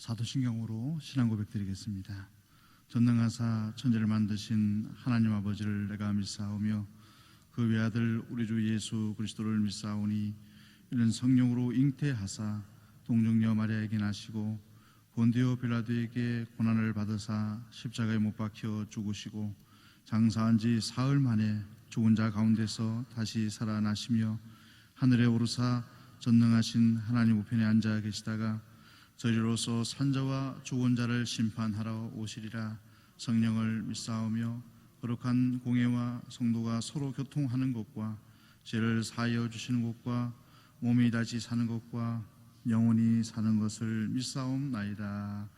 사도신경으로 신앙 고백드리겠습니다. 전능하사 천지를 만드신 하나님 아버지를 내가 믿사오며 그 외아들 우리 주 예수 그리스도를 믿사오니 이는 성령으로 잉태하사 동정녀 마리아에게 나시고 본디오 빌라도에게 고난을 받으사 십자가에 못 박혀 죽으시고 장사한 지 사흘 만에 죽은 자 가운데서 다시 살아나시며 하늘에 오르사 전능하신 하나님 우편에 앉아 계시다가 저리로서 산자와 죽은 자를 심판하러 오시리라. 성령을 믿사오며 거룩한 공회와 성도가 서로 교통하는 것과 죄를 사하여 주시는 것과 몸이 다시 사는 것과 영원히 사는 것을 믿사옵나이다.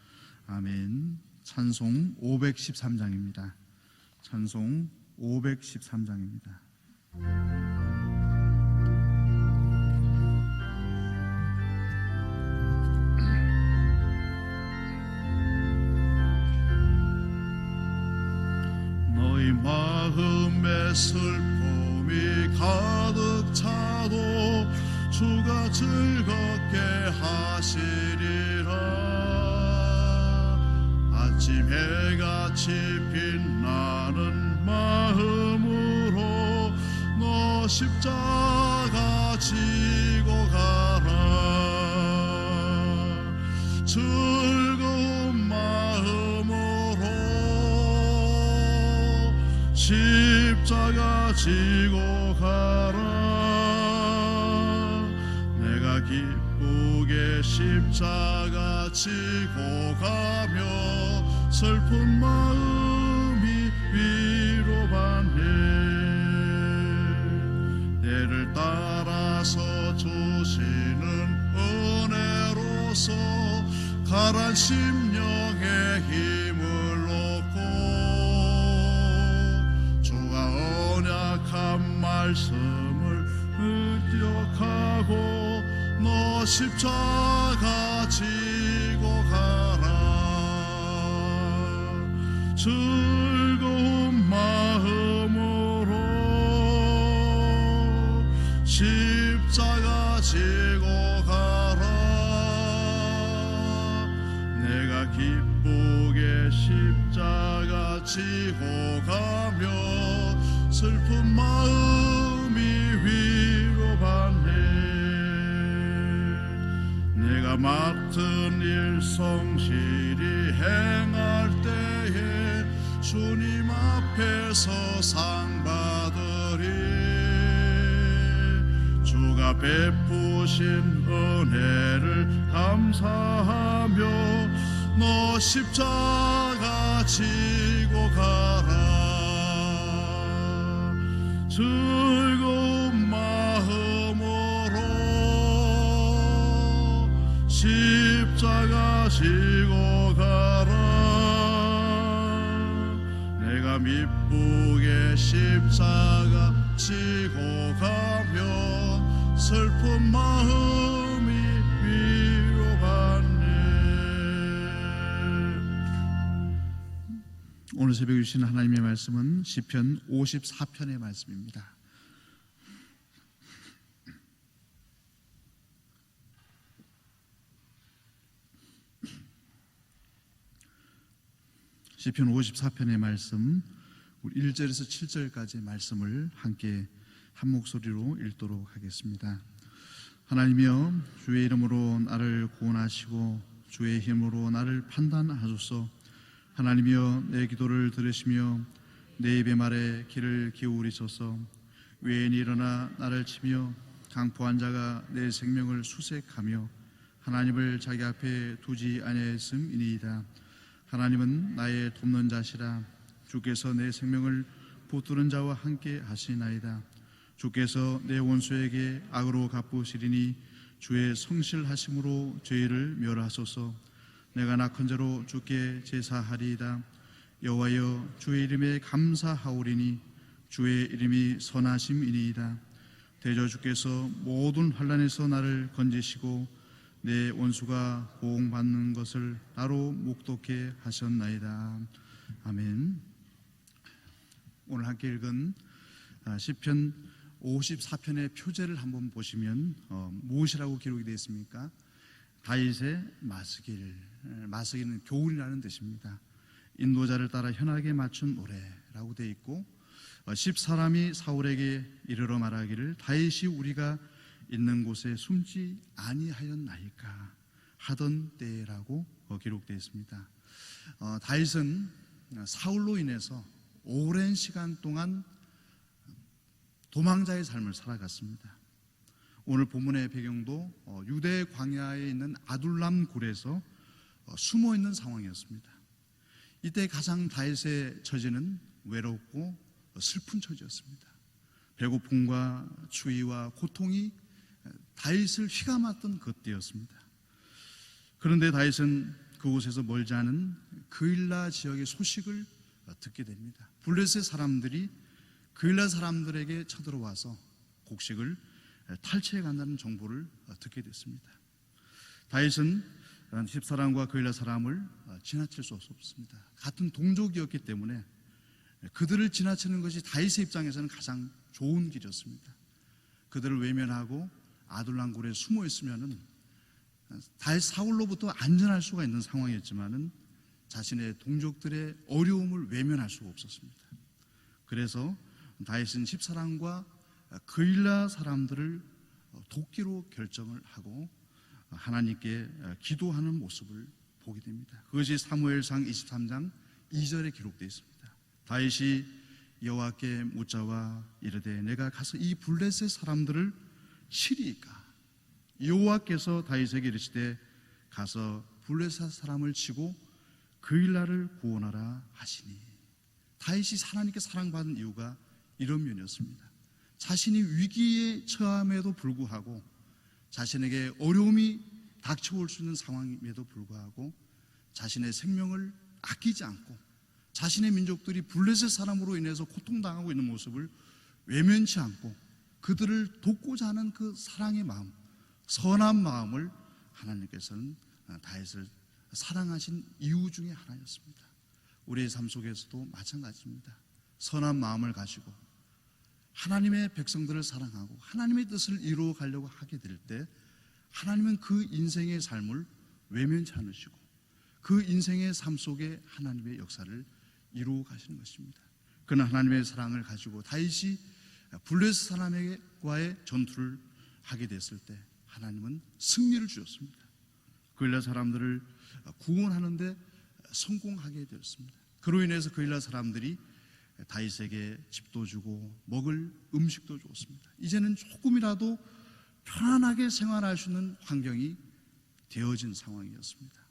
아멘. 찬송 513장입니다. 찬송 513장입니다. 너희 마음에 슬픔이 가득 차도 주가 즐겁게 하시리라. 아침 해같이 빛나는 마음으로 너 십자가 지고 가라. 즐거운 마음으로 십자가 지고 가라. 내가 기쁘게 십자가 지고 가며 슬픈 마음이 위로받네. 내를 따라서 주시는 은혜로서 가란 심령에 힘을 얻고 주가 언약한 말씀을 기억하고 너 십자가 지고 가라. 즐거운 마음으로 십자가 지고 가라. 내가 기쁘게 십자가 지고 가며 슬픈 마음이 위로받네. 내가 맡은 일 성실히 행할 때에 주님 앞에서 상 받으리. 주가 베푸신 은혜를 감사하며 너 십자가 지고 가라. 즐거운 마음으로 십자가 지고 가라. 내가 미쁘게 십자가 지고 가며 슬픈 마음이 위로받네. 오늘 새벽에 주신 하나님의 말씀은 시편 54편의 말씀입니다. 시편 54편의 말씀, 1절에서 7절까지의 말씀을 함께 한 목소리로 읽도록 하겠습니다. 하나님이여, 주의 이름으로 나를 구원하시고 주의 힘으로 나를 판단하소서. 하나님이여, 내 기도를 들으시며 내 입의 말에 귀를 기울이소서. 외인이 일어나 나를 치며 강포한 자가 내 생명을 수색하며 하나님을 자기 앞에 두지 아니하였음이니이다. 하나님은 나의 돕는 자시라. 주께서 내 생명을 붙드는 자와 함께 하시나이다. 주께서 내 원수에게 악으로 갚으시리니 주의 성실하심으로 죄를 멸하소서. 내가 낙한 자로 주께 제사하리이다. 여호와여, 주의 이름에 감사하오리니 주의 이름이 선하심이니이다. 대저 주께서 모든 환난에서 나를 건지시고 내 원수가 보응받는 것을 나로 목독해 하셨나이다. 아멘. 오늘 함께 읽은 시편 54편의 표제를 한번 보시면 무엇이라고 기록이 되어 있습니까? 다윗의 마스기는 교훈이라는 뜻입니다. 인도자를 따라 현악에 맞춘 노래라고 되어 있고 10사람이 사울에게 이르러 말하기를 다윗이 우리가 있는 곳에 숨지 아니하였나이까 하던 때라고 기록되어 있습니다. 다윗은 사울로 인해서 오랜 시간 동안 도망자의 삶을 살아갔습니다. 오늘 본문의 배경도 유대 광야에 있는 아둘람 굴에서 숨어 있는 상황이었습니다. 이때 가장 다윗의 처지는 외롭고 슬픈 처지였습니다. 배고픔과 추위와 고통이 다윗을 휘감았던 그때였습니다. 그런데 다윗은 그곳에서 멀지 않은 그일라 지역의 소식을 듣게 됩니다. 블레셋 사람들이 그일라 사람들에게 쳐들어와서 곡식을 탈취해 간다는 정보를 듣게 됐습니다. 다윗은 10사람과 그일라 사람을 지나칠 수 없었습니다. 같은 동족이었기 때문에 그들을 지나치는 것이 다윗의 입장에서는 가장 좋은 길이었습니다. 그들을 외면하고 아둘람굴에 숨어 있으면은 다윗 사울로부터 안전할 수가 있는 상황이었지만은 자신의 동족들의 어려움을 외면할 수가 없었습니다. 그래서 다윗은 10사람과 그일라 사람들을 돕기로 결정을 하고 하나님께 기도하는 모습을 보게 됩니다. 그것이 사무엘상 23장 2절에 기록되어 있습니다. 다윗이 여호와께 묻자와 이르되 내가 가서 이 블레셋 사람들을 치리이까 여호와께서 다윗에게 이르시되 가서 블레셋 사람을 치고 그일라를 구원하라 하시니. 다윗이 하나님께 사랑받은 이유가 이런 면이었습니다. 자신이 위기에 처함에도 불구하고 자신에게 어려움이 닥쳐올 수 있는 상황임에도 불구하고 자신의 생명을 아끼지 않고 자신의 민족들이 블레셋 사람으로 인해서 고통당하고 있는 모습을 외면치 않고 그들을 돕고자 하는 그 사랑의 마음, 선한 마음을 하나님께서는 다윗을 사랑하신 이유 중에 하나였습니다. 우리의 삶 속에서도 마찬가지입니다. 선한 마음을 가지고 하나님의 백성들을 사랑하고 하나님의 뜻을 이루어 가려고 하게 될 때 하나님은 그 인생의 삶을 외면치 않으시고 그 인생의 삶 속에 하나님의 역사를 이루어 가시는 것입니다. 그는 하나님의 사랑을 가지고 다윗이 블레셋 사람과의 전투를 하게 됐을 때 하나님은 승리를 주셨습니다. 그일라 사람들을 구원하는데 성공하게 되었습니다. 그로 인해서 그일라 사람들이 다윗에게 집도 주고 먹을 음식도 주었습니다. 이제는 조금이라도 편안하게 생활할 수 있는 환경이 되어진 상황이었습니다.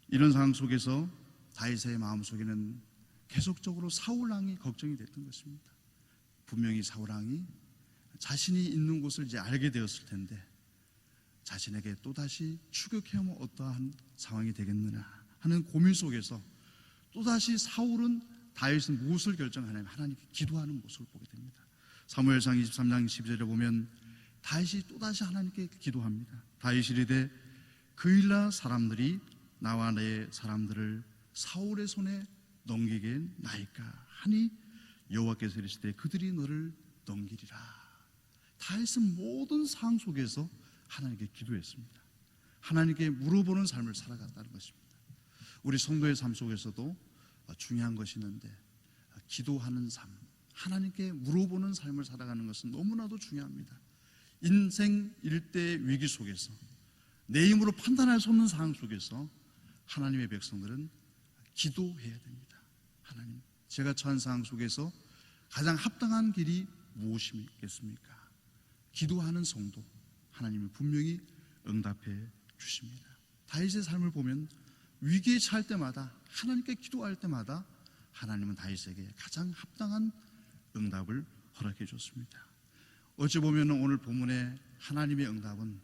이런 상황 속에서 다윗의 마음속에는 계속적으로 사울왕이 걱정이 됐던 것입니다. 분명히 사울왕이 자신이 있는 곳을 이제 알게 되었을 텐데 자신에게 또다시 추격해오면 어떠한 상황이 되겠느냐 하는 고민 속에서 또다시 사울은 다윗은 무엇을 결정하냐면 하나님께 기도하는 모습을 보게 됩니다. 사무엘상 23장 12절에 보면 다윗이 또다시 하나님께 기도합니다. 다윗이 이르되 그일라 사람들이 나와 내 사람들을 사울의 손에 넘기게 나이까 하니 여호와께서 이르시되 그들이 너를 넘기리라. 다윗은 모든 상황 속에서 하나님께 기도했습니다. 하나님께 물어보는 삶을 살아갔다는 것입니다. 우리 성도의 삶 속에서도 중요한 것이 있는데 기도하는 삶, 하나님께 물어보는 삶을 살아가는 것은 너무나도 중요합니다. 인생 일대의 위기 속에서 내 힘으로 판단할 수 없는 상황 속에서 하나님의 백성들은 기도해야 됩니다. 하나님, 제가 처한 상황 속에서 가장 합당한 길이 무엇이겠습니까? 기도하는 성도, 하나님은 분명히 응답해 주십니다. 다윗의 삶을 보면 위기에 처할 때마다 하나님께 기도할 때마다 하나님은 다윗에게 가장 합당한 응답을 허락해 줬습니다. 어찌 보면 오늘 본문의 하나님의 응답은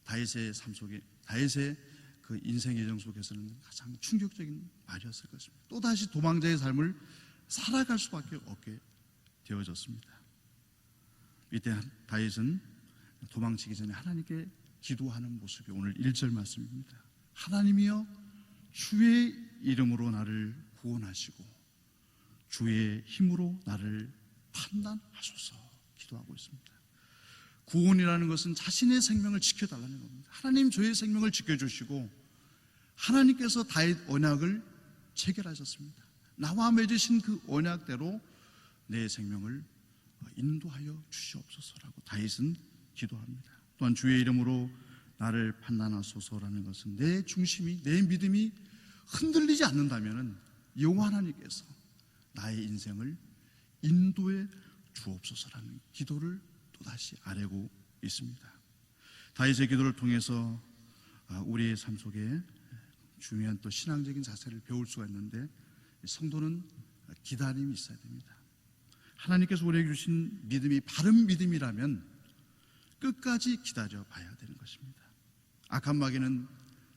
다윗의 삶 속에 다윗의 그 인생 예정 속에서는 가장 충격적인 말이었을 것입니다. 또다시 도망자의 삶을 살아갈 수밖에 없게 되어졌습니다. 이때 다윗은 도망치기 전에 하나님께 기도하는 모습이 오늘 1절 말씀입니다. 하나님이여 주의 이름으로 나를 구원하시고 주의 힘으로 나를 판단하소서 기도하고 있습니다. 구원이라는 것은 자신의 생명을 지켜달라는 겁니다. 하나님 저의 생명을 지켜주시고 하나님께서 다윗 언약을 체결하셨습니다. 나와 맺으신 그 언약대로 내 생명을 인도하여 주시옵소서라고 다윗은 기도합니다. 또한 주의 이름으로 나를 판단하소서라는 것은 내 중심이, 내 믿음이 흔들리지 않는다면 여호와 하나님께서 나의 인생을 인도해 주옵소서라는 기도를 또다시 아뢰고 있습니다. 다윗의 기도를 통해서 우리의 삶 속에 중요한 또 신앙적인 자세를 배울 수가 있는데, 성도는 기다림이 있어야 됩니다. 하나님께서 우리에게 주신 믿음이 바른 믿음이라면 끝까지 기다려 봐야 되는 것입니다. 악한 마귀는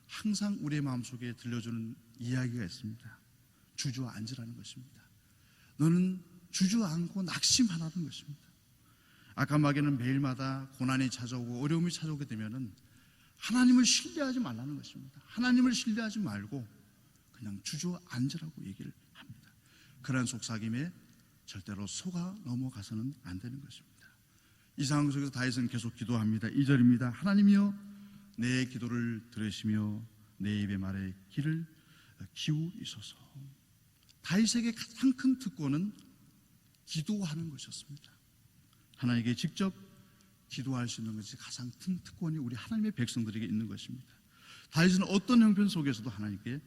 항상 우리의 마음속에 들려주는 이야기가 있습니다. 주저앉으라는 것입니다. 너는 주저앉고 낙심하라는 것입니다. 악한 마귀는 매일마다 고난이 찾아오고 어려움이 찾아오게 되면은 하나님을 신뢰하지 말라는 것입니다. 하나님을 신뢰하지 말고 그냥 주저앉으라고 얘기를 합니다. 그러한 속삭임에 절대로 속아 넘어가서는 안 되는 것입니다. 이 상황 속에서 다윗은 계속 기도합니다. 2절입니다. 하나님이여 내 기도를 들으시며 내 입의 말에 귀를 기울이소서. 다윗에게 가장 큰 특권은 기도하는 것이었습니다. 하나님께 직접 기도할 수 있는 것이 가장 큰 특권이 우리 하나님의 백성들에게 있는 것입니다. 다윗은 어떤 형편 속에서도 하나님께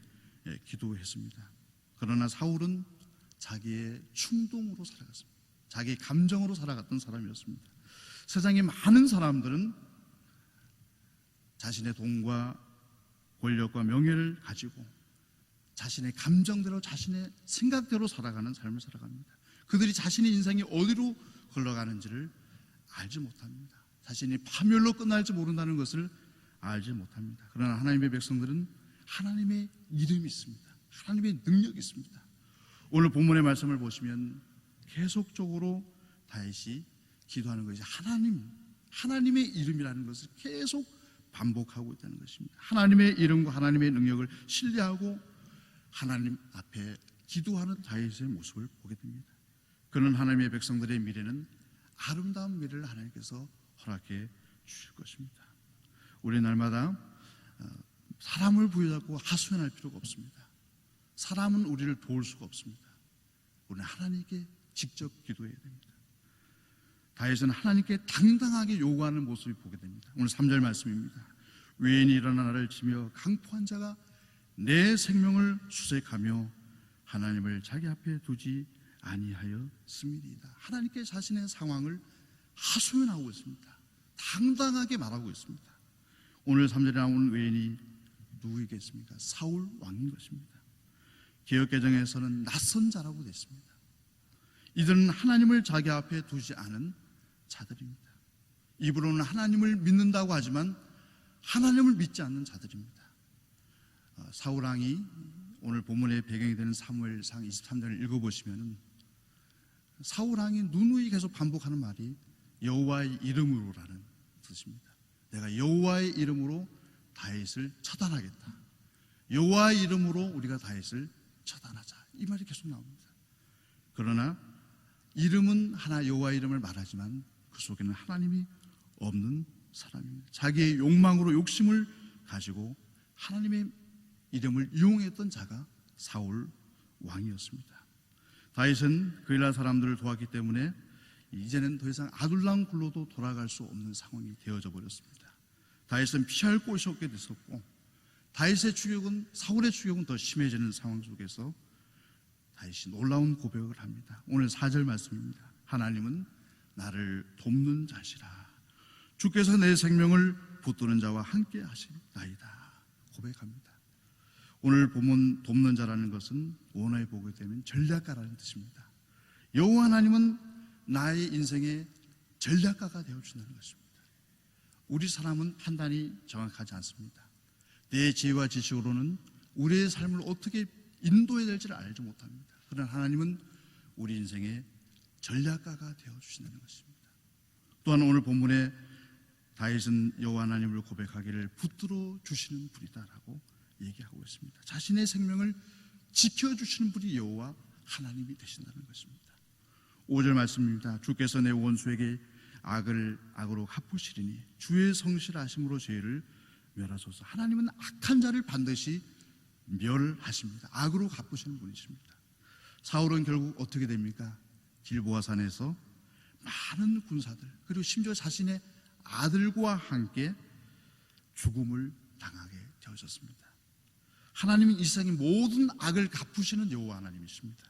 기도했습니다. 그러나 사울은 자기의 충동으로 살아갔습니다. 자기의 감정으로 살아갔던 사람이었습니다. 세상의 많은 사람들은 자신의 돈과 권력과 명예를 가지고 자신의 감정대로, 자신의 생각대로 살아가는 삶을 살아갑니다. 그들이 자신의 인생이 어디로 흘러가는지를 알지 못합니다. 자신이 파멸로 끝날지 모른다는 것을 알지 못합니다. 그러나 하나님의 백성들은 하나님의 이름이 있습니다. 하나님의 능력이 있습니다. 오늘 본문의 말씀을 보시면 계속적으로 다윗이 기도하는 것이 하나님의 이름이라는 것을 계속 반복하고 있다는 것입니다. 하나님의 이름과 하나님의 능력을 신뢰하고 하나님 앞에 기도하는 다윗의 모습을 보게 됩니다. 그는 하나님의 백성들의 미래는 아름다운 미래를 하나님께서 허락해 주실 것입니다. 우리 날마다 사람을 부여잡고 하소연할 필요가 없습니다. 사람은 우리를 도울 수가 없습니다. 우리는 하나님께 직접 기도해야 됩니다. 다윗은 하나님께 당당하게 요구하는 모습을 보게 됩니다. 오늘 3절 말씀입니다. 외인이 일어나 나를 치며 강포한 자가 내 생명을 수색하며 하나님을 자기 앞에 두지 아니하였음이니이다. 하나님께 자신의 상황을 하소연하고 있습니다. 당당하게 말하고 있습니다. 오늘 3절에 나오는 외인이 누구이겠습니까? 사울 왕인 것입니다. 개역개정에서는 낯선 자라고 됐습니다. 이들은 하나님을 자기 앞에 두지 않은 자들입니다. 입으로는 하나님을 믿는다고 하지만 하나님을 믿지 않는 자들입니다. 사울 왕이 오늘 본문의 배경이 되는 사무엘상 23장을 읽어보시면 사울 왕이 누누이 계속 반복하는 말이 여호와의 이름으로라는 뜻입니다. 내가 여호와의 이름으로 다윗을 처단하겠다. 여호와의 이름으로 우리가 다윗을 처단하자. 이 말이 계속 나옵니다. 그러나 이름은 하나 여호와의 이름을 말하지만 그 속에는 하나님이 없는 사람입니다. 자기의 욕망으로 욕심을 가지고 하나님의 이름을 이용했던 자가 사울 왕이었습니다. 다윗은 그일라 사람들을 도왔기 때문에 이제는 더 이상 아둘람 굴로도 돌아갈 수 없는 상황이 되어져 버렸습니다. 다윗은 피할 곳이 없게 됐었고 다윗의 추격은 사울의 추격은 더 심해지는 상황 속에서 다윗이 놀라운 고백을 합니다. 오늘 4절 말씀입니다. 하나님은 나를 돕는 자시라. 주께서 내 생명을 붙드는 자와 함께 하시나이다. 고백합니다. 오늘 본문 돕는 자라는 것은 원어에 보게 되면 전략가라는 뜻입니다. 여호와 하나님은 나의 인생의 전략가가 되어준다는 것입니다. 우리 사람은 판단이 정확하지 않습니다. 내 지혜와 지식으로는 우리의 삶을 어떻게 인도해야 될지를 알지 못합니다. 그러나 하나님은 우리 인생의 전략가가 되어주신다는 것입니다. 또한 오늘 본문에 다윗은 여호와 하나님을 고백하기를 붙들어 주시는 분이다라고 얘기하고 있습니다. 자신의 생명을 지켜주시는 분이 여호와 하나님이 되신다는 것입니다. 5절 말씀입니다. 주께서 내 원수에게 악을 악으로 갚으시리니 주의 성실하심으로 죄를 멸하소서. 하나님은 악한 자를 반드시 멸하십니다. 악으로 갚으시는 분이십니다. 사울은 결국 어떻게 됩니까? 길보아 산에서 많은 군사들 그리고 심지어 자신의 아들과 함께 죽음을 당하게 되어졌습니다. 하나님은 이 세상의 모든 악을 갚으시는 여호와 하나님이십니다.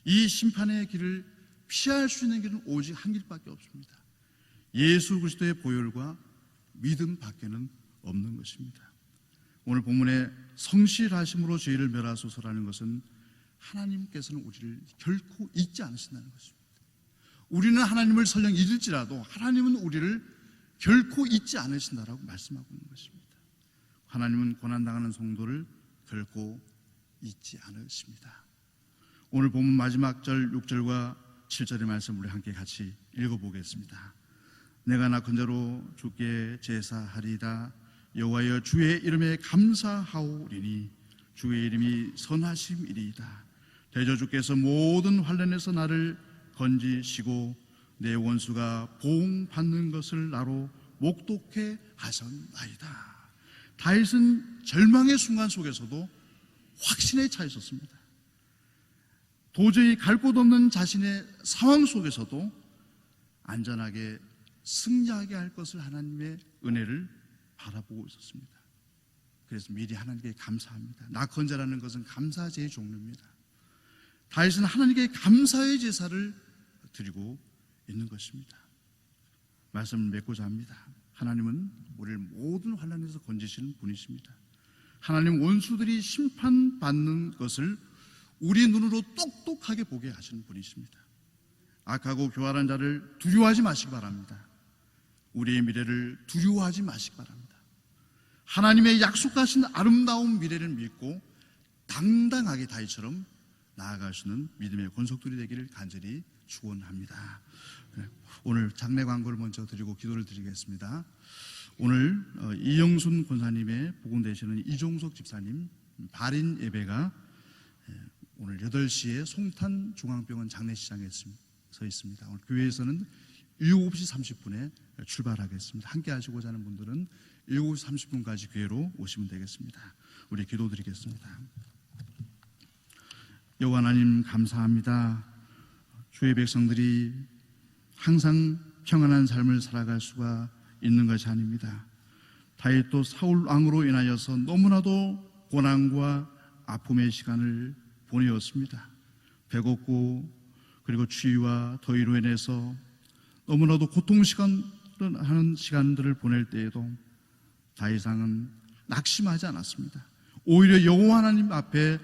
이 심판의 길을 피할 수 있는 길은 오직 한 길밖에 없습니다. 예수 그리스도의 보혈과 믿음 밖에는 없는 것입니다. 오늘 본문에 성실하심으로 죄를 멸하소서라는 것은 하나님께서는 우리를 결코 잊지 않으신다는 것입니다. 우리는 하나님을 설령 잊을지라도 하나님은 우리를 결코 잊지 않으신다라고 말씀하고 있는 것입니다. 하나님은 고난당하는 성도를 결코 잊지 않으십니다. 오늘 본문 마지막 절 6절과 7절의 말씀 우리 함께 같이 읽어보겠습니다. 내가 낙한 자로 주께 제사하리이다. 여호와여 주의 이름에 감사하오리니 주의 이름이 선하심이리이다. 대저 주께서 모든 환난에서 나를 건지시고 내 원수가 보응받는 것을 나로 목독해 하셨나이다. 다윗은 절망의 순간 속에서도 확신에 차 있었습니다. 도저히 갈 곳 없는 자신의 상황 속에서도 안전하게 승리하게 할 것을 하나님의 은혜를 바라보고 있었습니다. 그래서 미리 하나님께 감사합니다. 낙헌제라는 것은 감사제의 종류입니다. 다윗은 하나님께 감사의 제사를 드리고 있는 것입니다. 말씀을 맺고자 합니다. 하나님은 우리를 모든 환난에서 건지시는 분이십니다. 하나님 원수들이 심판받는 것을 우리 눈으로 똑똑하게 보게 하시는 분이십니다. 악하고 교활한 자를 두려워하지 마시기 바랍니다. 우리의 미래를 두려워하지 마시기 바랍니다. 하나님의 약속하신 아름다운 미래를 믿고 당당하게 다윗처럼 나아갈 수 있는 믿음의 권속들이 되기를 간절히 축원합니다. 오늘 장례 광고를 먼저 드리고 기도를 드리겠습니다. 오늘 이영순 권사님의 복음 되시는 이종석 집사님 발인 예배가 오늘 8시에 송탄 중앙병원 장례식장에 서 있습니다. 오늘 교회에서는 7시 30분에 출발하겠습니다. 함께 하시고자 하는 분들은 7시 30분까지 교회로 오시면 되겠습니다. 우리 기도 드리겠습니다. 여호와 하나님 감사합니다. 주의 백성들이 항상 평안한 삶을 살아갈 수가 있는 것이 아닙니다. 다윗도 사울 왕으로 인하여서 너무나도 고난과 아픔의 시간을 보내었습니다. 배고프고 그리고 추위와 더위로 인해서 너무나도 고통하는 시간들을 보낼 때에도 다윗왕은 낙심하지 않았습니다. 오히려 여호와 하나님 앞에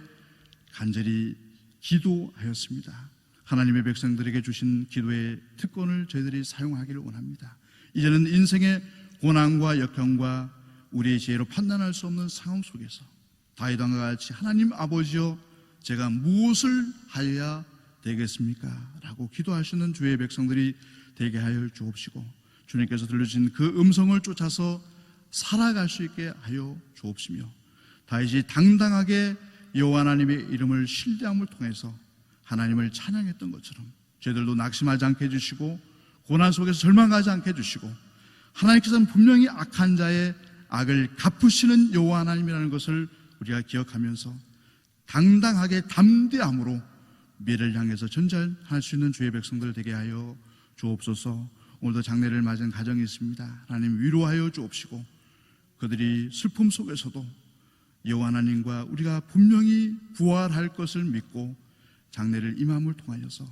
간절히 기도하였습니다. 하나님의 백성들에게 주신 기도의 특권을 저희들이 사용하기를 원합니다. 이제는 인생의 고난과 역경과 우리의 지혜로 판단할 수 없는 상황 속에서 다윗왕과 같이 하나님 아버지여 제가 무엇을 하여야 되겠습니까? 라고 기도하시는 주의 백성들이 되게 하여 주옵시고 주님께서 들려주신 그 음성을 쫓아서 살아갈 수 있게 하여 주옵시며 다윗이 당당하게 여호와 하나님의 이름을 신뢰함을 통해서 하나님을 찬양했던 것처럼 저희들도 낙심하지 않게 해주시고 고난 속에서 절망하지 않게 해주시고 하나님께서는 분명히 악한 자의 악을 갚으시는 여호와 하나님이라는 것을 우리가 기억하면서 당당하게 담대함으로 미래를 향해서 전진할 수 있는 주의 백성들 되게 하여 주옵소서. 오늘도 장례를 맞은 가정이 있습니다. 하나님 위로하여 주옵시고 그들이 슬픔 속에서도 여호와 하나님과 우리가 분명히 부활할 것을 믿고 장례를 임함을 통하여서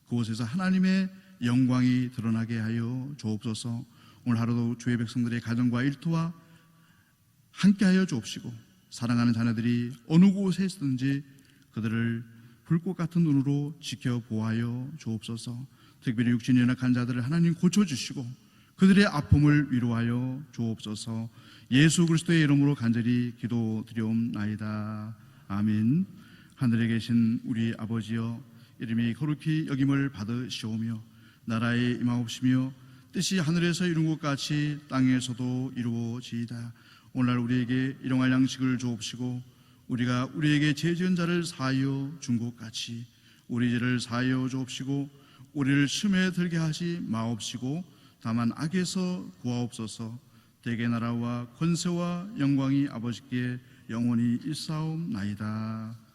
그곳에서 하나님의 영광이 드러나게 하여 주옵소서. 오늘 하루도 주의 백성들의 가정과 일터와 함께하여 주옵시고 사랑하는 자녀들이 어느 곳에 있든지 그들을 불꽃 같은 눈으로 지켜보아여 주옵소서. 특별히 육신이 연약한 자들을 하나님 고쳐주시고 그들의 아픔을 위로하여 주옵소서. 예수 그리스도의 이름으로 간절히 기도드리옵나이다. 아멘. 하늘에 계신 우리 아버지여 이름이 거룩히 여김을 받으시오며 나라에 임하옵시며 뜻이 하늘에서 이룬 것 같이 땅에서도 이루어지이다. 오늘날 우리에게 일용할 양식을 주옵시고 우리가 우리에게 죄 지은 자를 사하여 준 것 같이 우리 죄를 사하여 주옵시고 우리를 시험에 들게 하지 마옵시고 다만 악에서 구하옵소서. 대개 나라와 권세와 영광이 아버지께 영원히 있사옵나이다.